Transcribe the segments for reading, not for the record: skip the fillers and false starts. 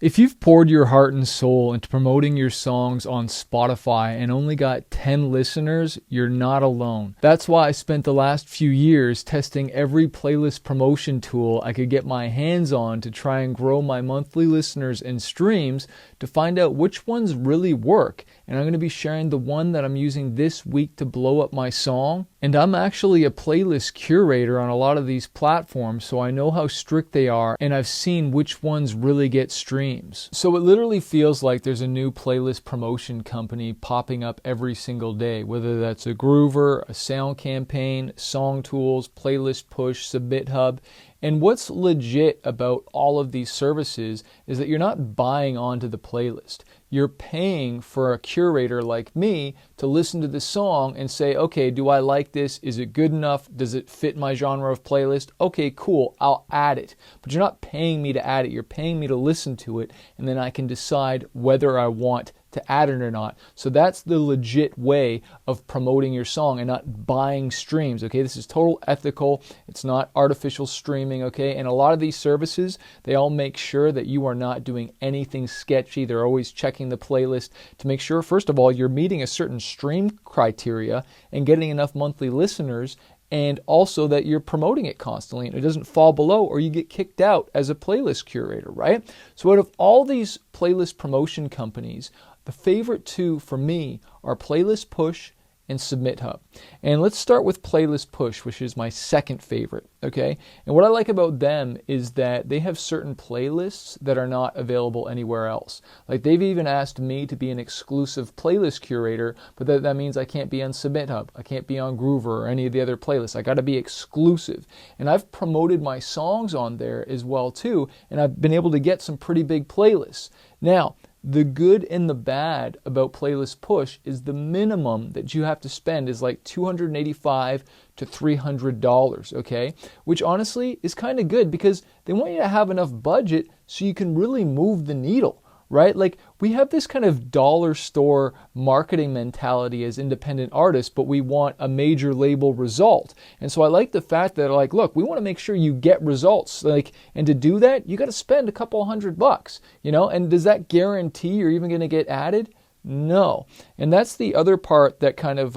If you've poured your heart and soul into promoting your songs on Spotify and only got 10 listeners, you're not alone. That's why I spent the last few years testing every playlist promotion tool I could get my hands on to try and grow my monthly listeners and streams to find out which ones really work. And I'm going to be sharing the one that I'm using this week to blow up my song. And I'm actually a playlist curator on a lot of these platforms, so I know how strict they are, and I've seen which ones really get streams. So it literally feels like there's a new playlist promotion company popping up every single day, whether that's a Groover, a Sound Campaign, Song Tools, Playlist Push, Submit Hub. And what's legit about all of these services is that you're not buying onto the playlist. You're paying for a curator like me to listen to the song and say, okay, do I like this? Is it good enough? Does it fit my genre of playlist? Okay, cool, I'll add it. But you're not paying me to add it. You're paying me to listen to it, and then I can decide whether I want to add it or not. So that's the legit way of promoting your song and not buying streams, okay? This is total ethical. It's not artificial streaming, okay? And a lot of these services, they all make sure that you are not doing anything sketchy. They're always checking the playlist to make sure, first of all, you're meeting a certain stream criteria and getting enough monthly listeners, and also that you're promoting it constantly and it doesn't fall below or you get kicked out as a playlist curator, right? So out of all these playlist promotion companies, the favorite two for me are Playlist Push and Submit Hub. And let's start with Playlist Push, which is my second favorite, okay? And what I like about them is that they have certain playlists that are not available anywhere else. Like they've even asked me to be an exclusive playlist curator, but that means I can't be on Submit Hub, I can't be on Groover or any of the other playlists. I gotta be exclusive. And I've promoted my songs on there as well too, and I've been able to get some pretty big playlists. Now, the good and the bad about Playlist Push is the minimum that you have to spend is like $285 to $300, okay? Which honestly is kind of good because they want you to have enough budget so you can really move the needle, right? Like we have this kind of dollar store marketing mentality as independent artists, but we want a major label result. And so I like the fact that like, look, we want to make sure you get results. Like, and to do that, you got to spend a couple $100, you know? And does that guarantee you're even going to get added? No. And that's the other part that kind of,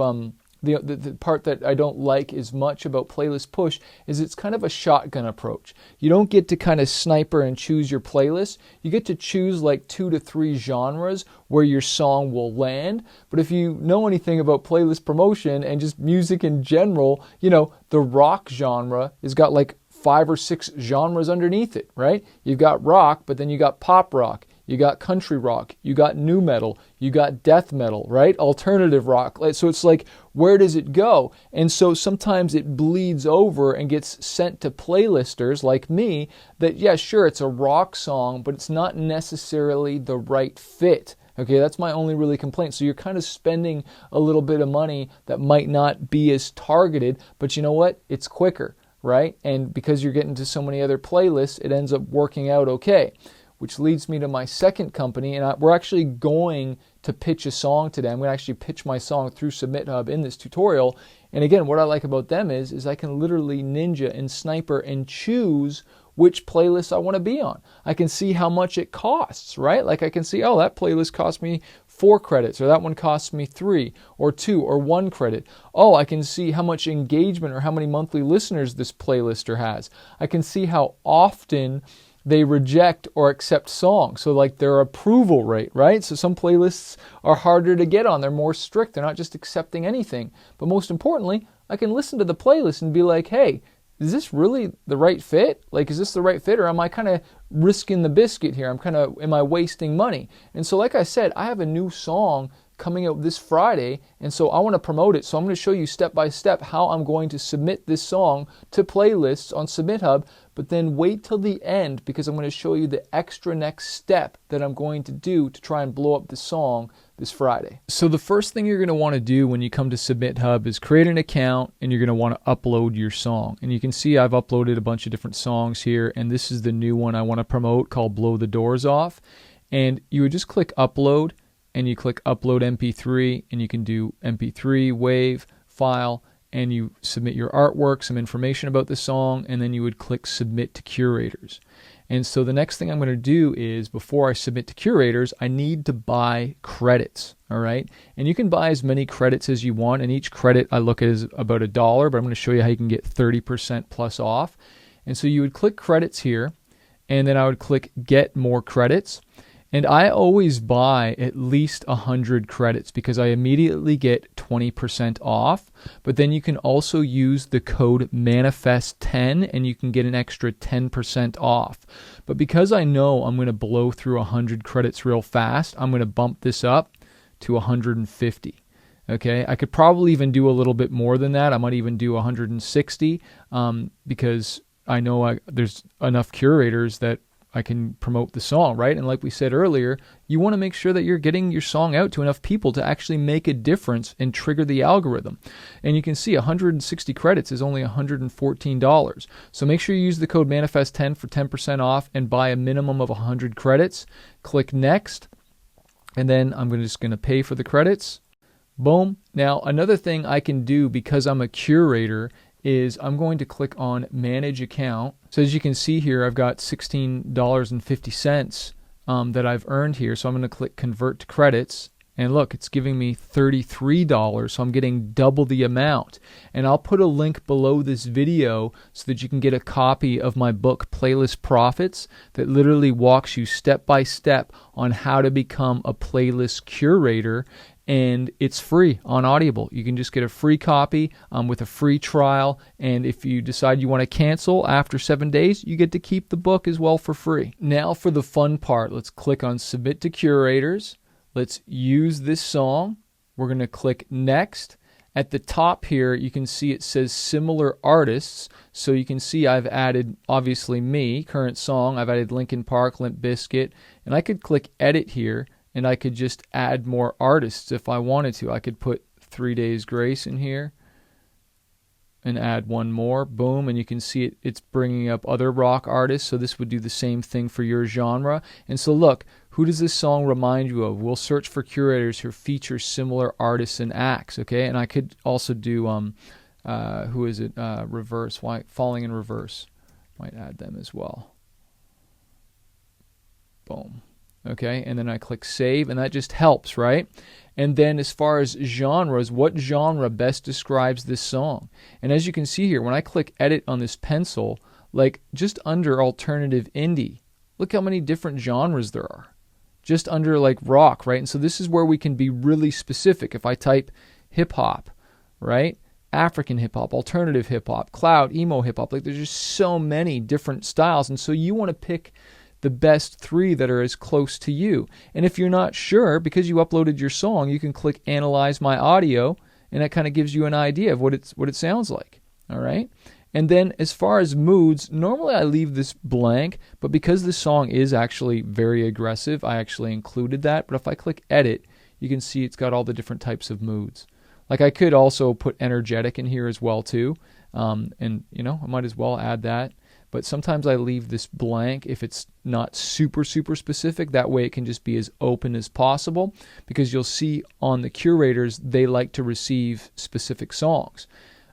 the part that I don't like as much about Playlist Push is it's kind of a shotgun approach. You don't get to kind of sniper and choose your playlist. You get to choose like 2 to 3 genres where your song will land. But if you know anything about playlist promotion and just music in general, you know, the rock genre has got like 5 or 6 genres underneath it, right? You've got rock, but then you got pop rock. You got country rock, you got new metal, you got death metal, right? Alternative rock. So it's like, where does it go? And so sometimes it bleeds over and gets sent to playlisters like me that, yeah, sure, it's a rock song, but it's not necessarily the right fit. Okay, that's my only really complaint. So you're kind of spending a little bit of money that might not be as targeted, but you know what? It's quicker, right? And because you're getting to so many other playlists, it ends up working out okay. Which leads me to my second company, and we're actually going to pitch a song today. I'm going to actually pitch my song through Submit Hub in this tutorial. And again, what I like about them is I can literally ninja and sniper and choose which playlist I want to be on. I can see how much it costs, right? Like I can see, oh, that playlist cost me 4 credits, or that one costs me 3 or 2 or 1 credit. Oh, I can see how much engagement or how many monthly listeners this playlister has. I can see how often they reject or accept songs. So like their approval rate, right? So some playlists are harder to get on. They're more strict. They're not just accepting anything. But most importantly, I can listen to the playlist and be like, hey, is this really the right fit? Like, is this the right fit? Or am I kind of risking the biscuit here? Am I wasting money? And so like I said, I have a new song coming out this Friday, and so I want to promote it. So I'm going to show you step by step how I'm going to submit this song to playlists on Submit Hub, but then wait till the end because I'm going to show you the extra next step that I'm going to do to try and blow up the song this Friday. So the first thing you're going to want to do when you come to Submit Hub is create an account, and you're going to want to upload your song. And you can see I've uploaded a bunch of different songs here, and this is the new one I want to promote called Blow the Doors Off. And you would just click upload, and you click upload MP3, and you can do MP3, WAV, file, and you submit your artwork, some information about the song, and then you would click submit to curators. And so the next thing I'm going to do is, before I submit to curators, I need to buy credits. All right. And you can buy as many credits as you want. And each credit I look at is about $1, but I'm going to show you how you can get 30% plus off. And so you would click credits here, and then I would click get more credits. And I always buy at least 100 credits because I immediately get 20% off. But then you can also use the code Manafest10 and you can get an extra 10% off. But because I know I'm going to blow through 100 credits real fast, I'm going to bump this up to 150. Okay, I could probably even do a little bit more than that. I might even do 160 because I know there's enough curators that I can promote the song, right? And like we said earlier, you want to make sure that you're getting your song out to enough people to actually make a difference and trigger the algorithm. And you can see 160 credits is only $114. So make sure you use the code Manafest10 for 10% off and buy a minimum of 100 credits. Click next, and then I'm just going to pay for the credits. Boom. Now, another thing I can do because I'm a curator is I'm going to click on Manage Account. So as you can see here, I've got $16.50 that I've earned here. So I'm going to click Convert to Credits. And look, it's giving me $33, so I'm getting double the amount. And I'll put a link below this video so that you can get a copy of my book, Playlist Profits, that literally walks you step by step on how to become a playlist curator. And it's free on Audible. You can just get a free copy with a free trial. And if you decide you want to cancel after 7 days, you get to keep the book as well for free. Now for the fun part, let's click on Submit to Curators. Let's use this song. We're going to click Next. At the top here, you can see it says Similar Artists. So you can see I've added, obviously me, current song. I've added Linkin Park, Limp Bizkit. And I could click Edit here. And I could just add more artists if I wanted to. I could put 3 Days Grace in here and add one more. Boom. And you can see it's bringing up other rock artists. So this would do the same thing for your genre. And so look, who does this song remind you of? We'll search for curators who feature similar artists and acts. Okay. And I could also do, who is it? Reverse. Falling in Reverse. Might add them as well. Boom. Okay, and then I click Save, and that just helps, right? And then as far as genres, what genre best describes this song? And as you can see here, when I click Edit on this pencil, like just under Alternative Indie, look how many different genres there are. Just under like rock, right? And so this is where we can be really specific. If I type hip-hop, right? African hip-hop, alternative hip-hop, cloud, emo hip-hop, like there's just so many different styles. And so you want to pick the best 3 that are as close to you. And if you're not sure, because you uploaded your song, you can click Analyze My Audio, and that kind of gives you an idea of what it sounds like. All right? And then as far as moods, normally I leave this blank, but because this song is actually very aggressive, I actually included that. But if I click Edit, you can see it's got all the different types of moods. Like I could also put energetic in here as well too. And I might as well add that. But sometimes I leave this blank if it's not super, super specific. That way it can just be as open as possible, because you'll see on the curators, they like to receive specific songs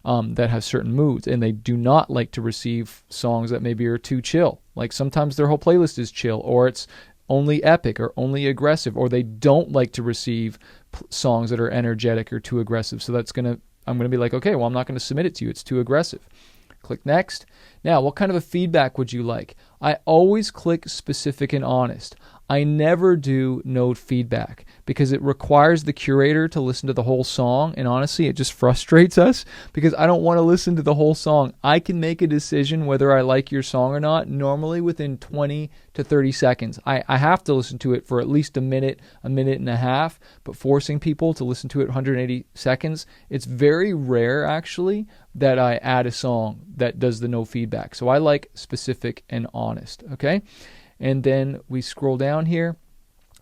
that have certain moods, and they do not like to receive songs that maybe are too chill. Like sometimes their whole playlist is chill, or it's only epic or only aggressive, or they don't like to receive songs that are energetic or too aggressive. So I'm going to be like, okay, well, I'm not going to submit it to you. It's too aggressive. Click Next. Now, what kind of a feedback would you like? I always click Specific and Honest. I never do no feedback because it requires the curator to listen to the whole song, and honestly, it just frustrates us because I don't want to listen to the whole song. I can make a decision whether I like your song or not normally within 20 to 30 seconds. I have to listen to it for at least a minute and a half, but forcing people to listen to it 180 seconds, it's very rare actually that I add a song that does the no feedback. So I like Specific and Honest, okay? And then we scroll down here.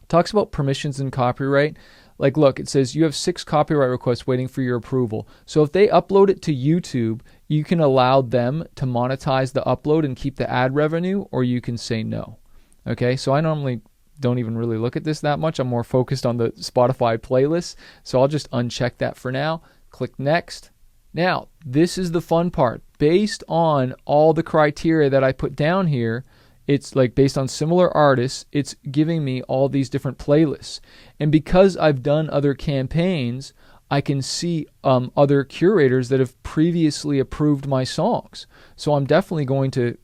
It talks about permissions and copyright. Like, look, it says you have 6 copyright requests waiting for your approval. So if they upload it to YouTube, you can allow them to monetize the upload and keep the ad revenue, or you can say no. Okay, so I normally don't even really look at this that much. I'm more focused on the Spotify playlist. So I'll just uncheck that for now. Click Next. Now, this is the fun part. Based on all the criteria that I put down here, it's like based on similar artists, it's giving me all these different playlists. And because I've done other campaigns, I can see other curators that have previously approved my songs. So I'm definitely going to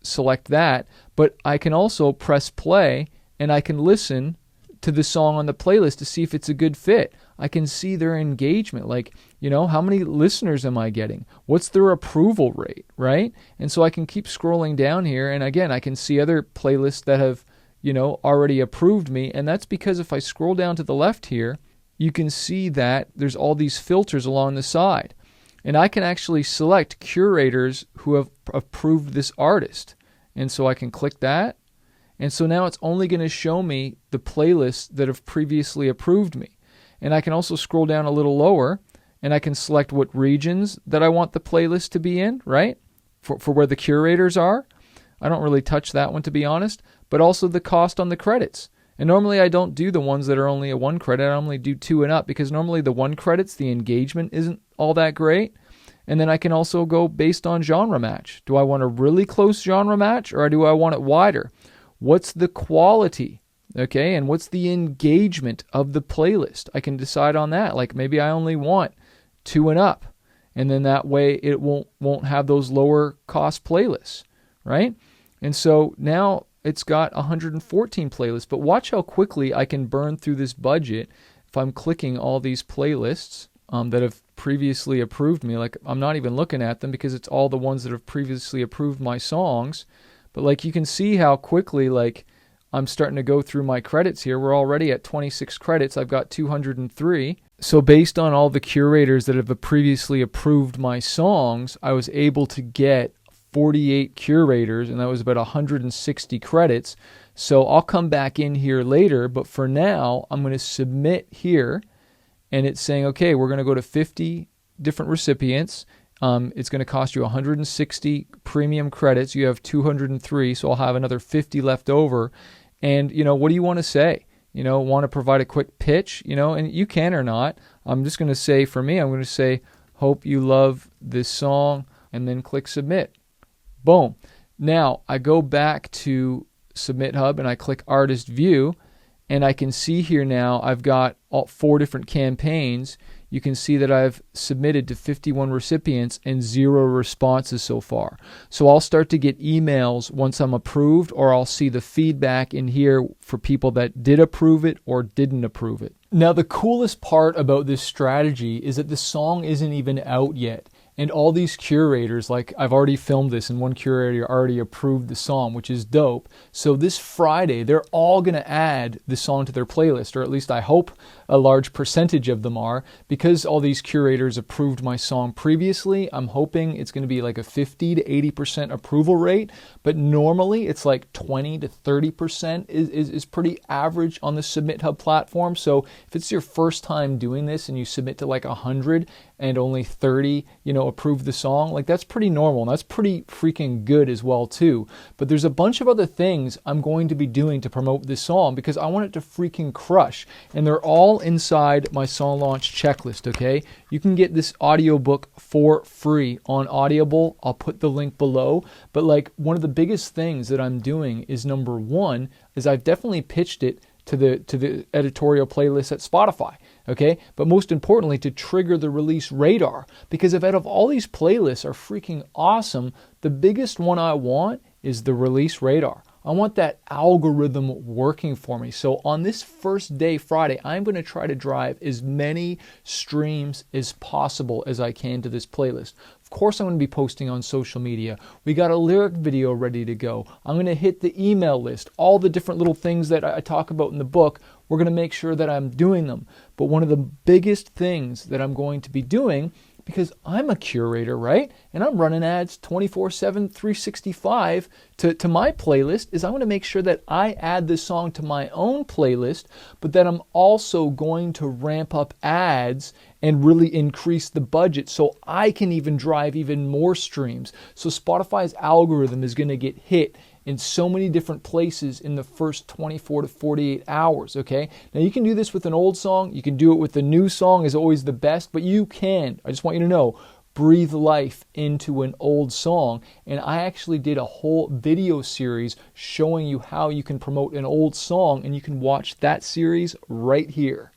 select that, but I can also press play and I can listen to the song on the playlist to see if it's a good fit. I can see their engagement, like, how many listeners am I getting? What's their approval rate, right? And so I can keep scrolling down here, and again, I can see other playlists that have, already approved me, and that's because if I scroll down to the left here, you can see that there's all these filters along the side. And I can actually select curators who have approved this artist. And so I can click that. And so now it's only going to show me the playlists that have previously approved me. And I can also scroll down a little lower and I can select what regions that I want the playlist to be in, right? For where the curators are. I don't really touch that one, to be honest, but also the cost on the credits. And normally I don't do the ones that are only a 1 credit. I normally do 2 and up because normally the 1 credits, the engagement isn't all that great. And then I can also go based on genre match. Do I want a really close genre match or do I want it wider? What's the quality? Okay, and what's the engagement of the playlist? I can decide on that. Like maybe I only want 2 and up. And then that way it won't have those lower cost playlists, right? And so now it's got 114 playlists, but watch how quickly I can burn through this budget if I'm clicking all these playlists that have previously approved me. Like I'm not even looking at them because it's all the ones that have previously approved my songs. But like you can see how quickly like I'm starting to go through my credits here. We're already at 26 credits. I've got 203. So based on all the curators that have previously approved my songs, I was able to get 48 curators, and that was about 160 credits. So I'll come back in here later, but for now, I'm going to submit here, and it's saying, okay, we're going to go to 50 different recipients. It's going to cost you 160 premium credits. You have 203, so I'll have another 50 left over. And, what do you want to say? Want to provide a quick pitch, and you can or not. I'm just going to say, for me, I'm going to say, hope you love this song, and then click submit. Boom. Now I go back to Submit Hub and I click Artist View, and I can see here now I've got all 4 different campaigns. You can see that I've submitted to 51 recipients and 0 responses so far. So I'll start to get emails once I'm approved, or I'll see the feedback in here for people that did approve it or didn't approve it. Now the coolest part about this strategy is that the song isn't even out yet. And all these curators, like I've already filmed this and one curator already approved the song, which is dope. So this Friday, they're all going to add the song to their playlist, or at least I hope a large percentage of them are. Because all these curators approved my song previously, I'm hoping it's going to be like a 50 to 80% approval rate. But normally it's like 20 to 30% is pretty average on the Submit Hub platform. So if it's your first time doing this and you submit to like 100 and only 30, approve the song, like that's pretty normal. And that's pretty freaking good as well too. But there's a bunch of other things I'm going to be doing to promote this song because I want it to freaking crush. And they're all inside my song launch checklist, okay? You can get this audiobook for free on Audible. I'll put the link below. But like one of the biggest things that I'm doing is number 1 is I've definitely pitched it to the editorial playlist at Spotify, okay? But most importantly, to trigger the release radar, because if out of all these playlists are freaking awesome, the biggest one I want is the release radar. I want that algorithm working for me. So on this first day, Friday, I'm going to try to drive as many streams as possible as I can to this playlist. Of course, I'm going to be posting on social media. We got a lyric video ready to go. I'm going to hit the email list. All the different little things that I talk about in the book, we're going to make sure that I'm doing them. But one of the biggest things that I'm going to be doing, because I'm a curator, right? And I'm running ads 24/7, 365 to my playlist, is I'm going to make sure that I add this song to my own playlist, but that I'm also going to ramp up ads and really increase the budget so I can even drive even more streams. So Spotify's algorithm is going to get hit in so many different places in the first 24 to 48 hours, okay? Now you can do this with an old song, you can do it with a new song is always the best, but you can, I just want you to know, breathe life into an old song. And I actually did a whole video series showing you how you can promote an old song, and you can watch that series right here.